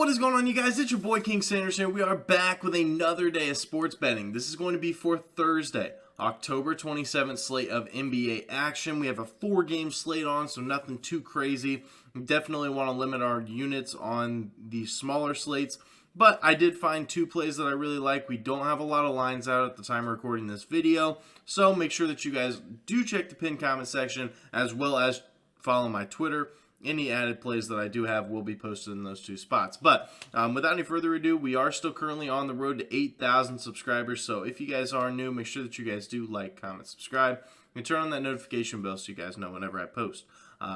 What is going on, you guys? It's your boy King Sanders here. We are back with another day of sports betting. This is going to be for Thursday, October 27th slate of NBA action. We have a 4-game slate on, so nothing too crazy. We definitely want to limit our units on the smaller slates, but I did find 2 plays that I really like. We don't have a lot of lines out at the time of recording this video, so make sure that you guys do check the pinned comment section as well as follow my Twitter. Any added plays that I do have will be posted in those 2 spots. But without any further ado, we are still currently on the road to 8,000 subscribers. So if you guys are new, make sure that you guys do like, comment, subscribe, and turn on that notification bell so you guys know whenever I post.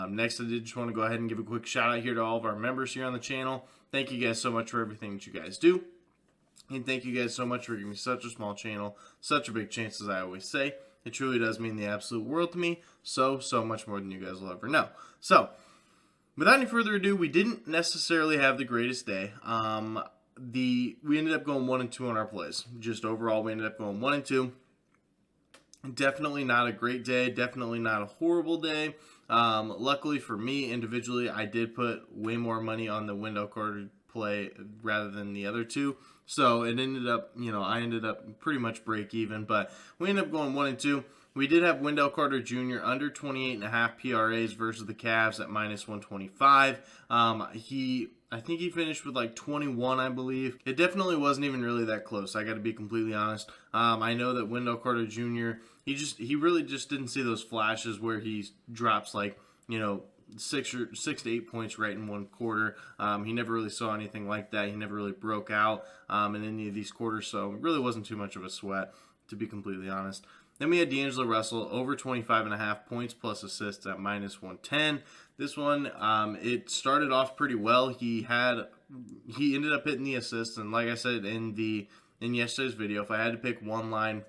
Next, I did just want to go ahead and give a quick shout out here to all of our members here on the channel. Thank you guys so much for everything that you guys do. And thank you guys so much for giving me such a small channel, such a big chance, as I always say. It truly does mean the absolute world to me. So much more than you guys will ever know. So, without any further ado, we didn't necessarily have the greatest day. We ended up going 1 and 2 on our plays. Just overall, we ended up going 1 and 2. Definitely not a great day. Definitely not a horrible day. Luckily for me, individually, I did put way more money on the Wendell Carter play rather than the other 2. So it ended up, I ended up pretty much break even. But we ended up going 1 and 2. We did have Wendell Carter Jr. under 28.5 PRAs versus the Cavs at -125. I think he finished with like 21, I believe. It definitely wasn't even really that close. I got to be completely honest. I know that Wendell Carter Jr. He really just didn't see those flashes where he drops like 6 to 8 points right in one quarter. He never really saw anything like that. He never really broke out in any of these quarters, so it really wasn't too much of a sweat, to be completely honest. Then we had D'Angelo Russell over 25.5 points plus assists at -110. This one, it started off pretty well. He ended up hitting the assists, and like I said in yesterday's video, if I had to pick one line,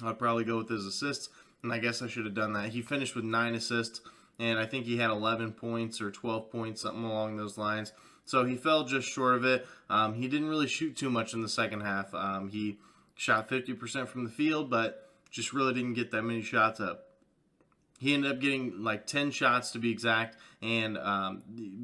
I'd probably go with his assists, and I guess I should have done that. He finished with 9 assists, and I think he had 11 points or 12 points, something along those lines. So he fell just short of it. He didn't really shoot too much in the second half. He shot 50% from the field, but just really didn't get that many shots up. He ended up getting like 10 shots to be exact, and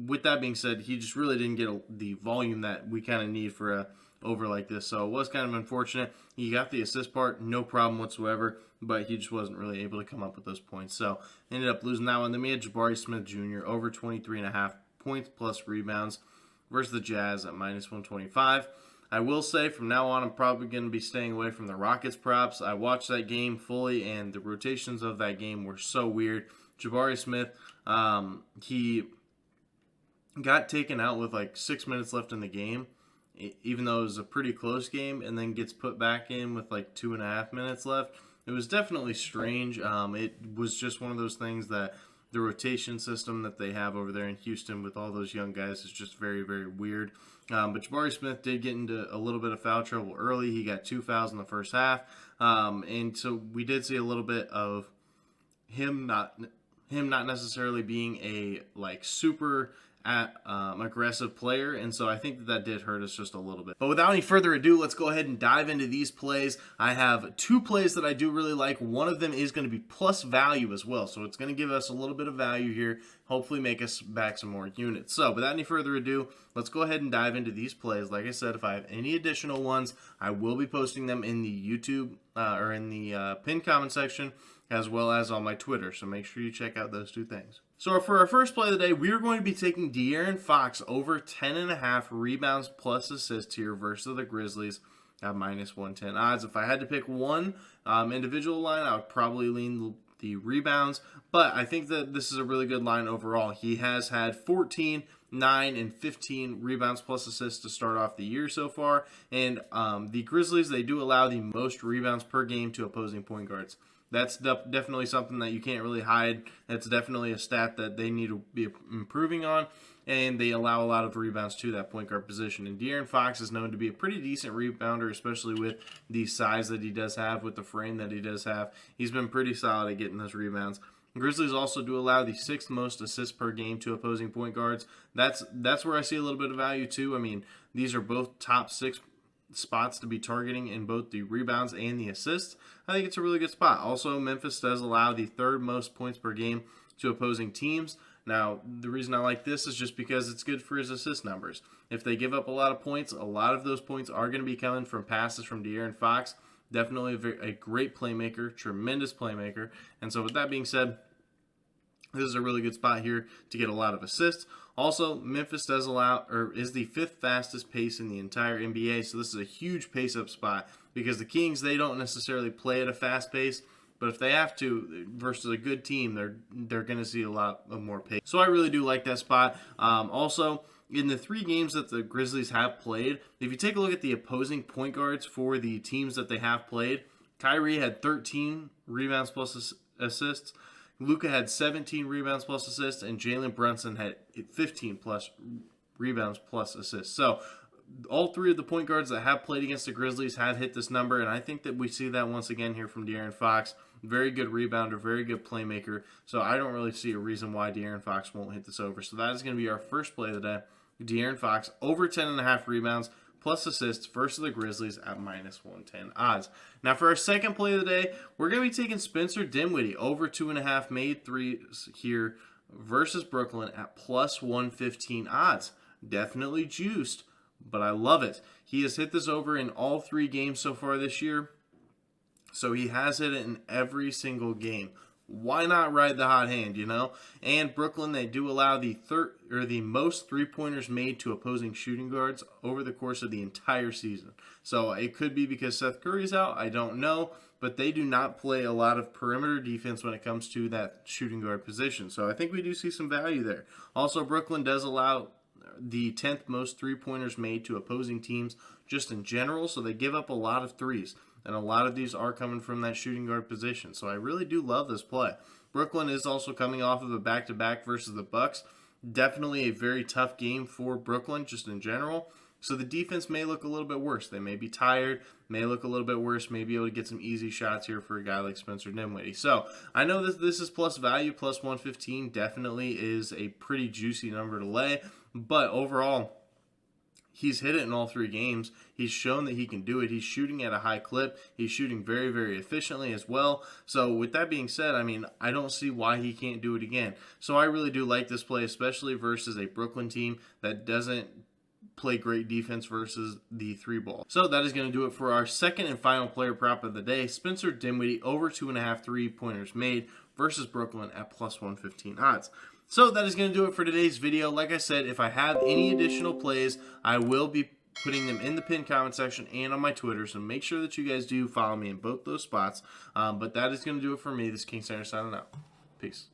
with that being said, he just really didn't get the volume that we kind of need for a over like this, so it was kind of unfortunate. He got the assist part, no problem whatsoever, but he just wasn't really able to come up with those points, so ended up losing that one. Then we had Jabari Smith Jr. over 23.5 points plus rebounds versus the Jazz at -125. I will say from now on, I'm probably going to be staying away from the Rockets props. I watched that game fully, and the rotations of that game were so weird. Jabari Smith, he got taken out with like 6 minutes left in the game, even though it was a pretty close game, and then gets put back in with like 2.5 minutes left. It was definitely strange. It was just one of those things that the rotation system that they have over there in Houston with all those young guys is just very, very weird. But Jabari Smith did get into a little bit of foul trouble early. He got 2 fouls in the first half. And so we did see a little bit of him not necessarily being a like super aggressive player, and so I think that did hurt us just a little bit. But without any further ado, let's go ahead and dive into these plays. I have 2 plays that I do really like. One of them is going to be plus value as well, so it's going to give us a little bit of value here, hopefully make us back some more units. So without any further ado, let's go ahead and dive into these plays. Like I said, if I have any additional ones, I will be posting them in the YouTube or in the pinned comment section, as well as on my Twitter, so make sure you check out those 2 things. So for our first play of the day, we are going to be taking De'Aaron Fox over 10.5 rebounds plus assists here versus the Grizzlies at -110 odds. If I had to pick one individual line, I would probably lean the rebounds, but I think that this is a really good line overall. He has had 14, 9, and 15 rebounds plus assists to start off the year so far, and the Grizzlies, they do allow the most rebounds per game to opposing point guards. That's definitely something that you can't really hide. That's definitely a stat that they need to be improving on, and they allow a lot of rebounds to that point guard position. And De'Aaron Fox is known to be a pretty decent rebounder, especially with the size that he does have, with the frame that he does have. He's been pretty solid at getting those rebounds. Grizzlies also do allow the 6th most assists per game to opposing point guards. That's where I see a little bit of value too. I mean, these are both top 6 spots to be targeting in both the rebounds and the assists. I think it's a really good spot. Also, Memphis does allow the 3rd most points per game to opposing teams. Now, the reason I like this is just because it's good for his assist numbers. If they give up a lot of points, a lot of those points are going to be coming from passes from De'Aaron Fox. Definitely a great playmaker, tremendous playmaker. And so with that being said, this is a really good spot here to get a lot of assists. Also, Memphis is the 5th fastest pace in the entire NBA, so this is a huge pace up spot because the Kings, they don't necessarily play at a fast pace, but if they have to versus a good team, they're going to see a lot of more pace. So I really do like that spot. Also, in the 3 games that the Grizzlies have played, if you take a look at the opposing point guards for the teams that they have played, Kyrie had 13 rebounds plus assists. Luka had 17 rebounds plus assists, and Jalen Brunson had 15 plus rebounds plus assists. So all 3 of the point guards that have played against the Grizzlies have hit this number, and I think that we see that once again here from De'Aaron Fox. Very good rebounder, very good playmaker. So I don't really see a reason why De'Aaron Fox won't hit this over. So that is going to be our first play of the day. De'Aaron Fox over 10.5 rebounds plus assists versus the Grizzlies at -110 odds. Now for our second play of the day, we're going to be taking Spencer Dinwiddie over 2.5 made threes here versus Brooklyn at +115 odds. Definitely juiced, but I love it. He has hit this over in all 3 games so far this year, so he has hit it in every single game. Why not ride the hot hand, you know? And Brooklyn, they do allow the most 3-pointers made to opposing shooting guards over the course of the entire season. So it could be because Seth Curry's out, I don't know, but they do not play a lot of perimeter defense when it comes to that shooting guard position. So I think we do see some value there. Also, Brooklyn does allow the 10th most 3-pointers made to opposing teams just in general, so they give up a lot of threes. And a lot of these are coming from that shooting guard position. So I really do love this play. Brooklyn is also coming off of a back-to-back versus the Bucks. Definitely a very tough game for Brooklyn just in general. So the defense may look a little bit worse. They may be tired, may look a little bit worse, may be able to get some easy shots here for a guy like Spencer Dinwiddie. So I know that this is plus value, +115. Definitely is a pretty juicy number to lay. But overall, he's hit it in all 3 games. He's shown that he can do it. He's shooting at a high clip. He's shooting very, very efficiently as well. So with that being said, I mean, I don't see why he can't do it again. So I really do like this play, especially versus a Brooklyn team that doesn't play great defense versus the 3-ball. So that is going to do it for our second and final player prop of the day. Spencer Dinwiddie over 2.5 3-pointers made versus Brooklyn at +115 odds. So that is going to do it for today's video. Like I said, if I have any additional plays, I will be putting them in the pinned comment section and on my Twitter. So make sure that you guys do follow me in both those spots. But that is going to do it for me. This is King Center signing out. Peace.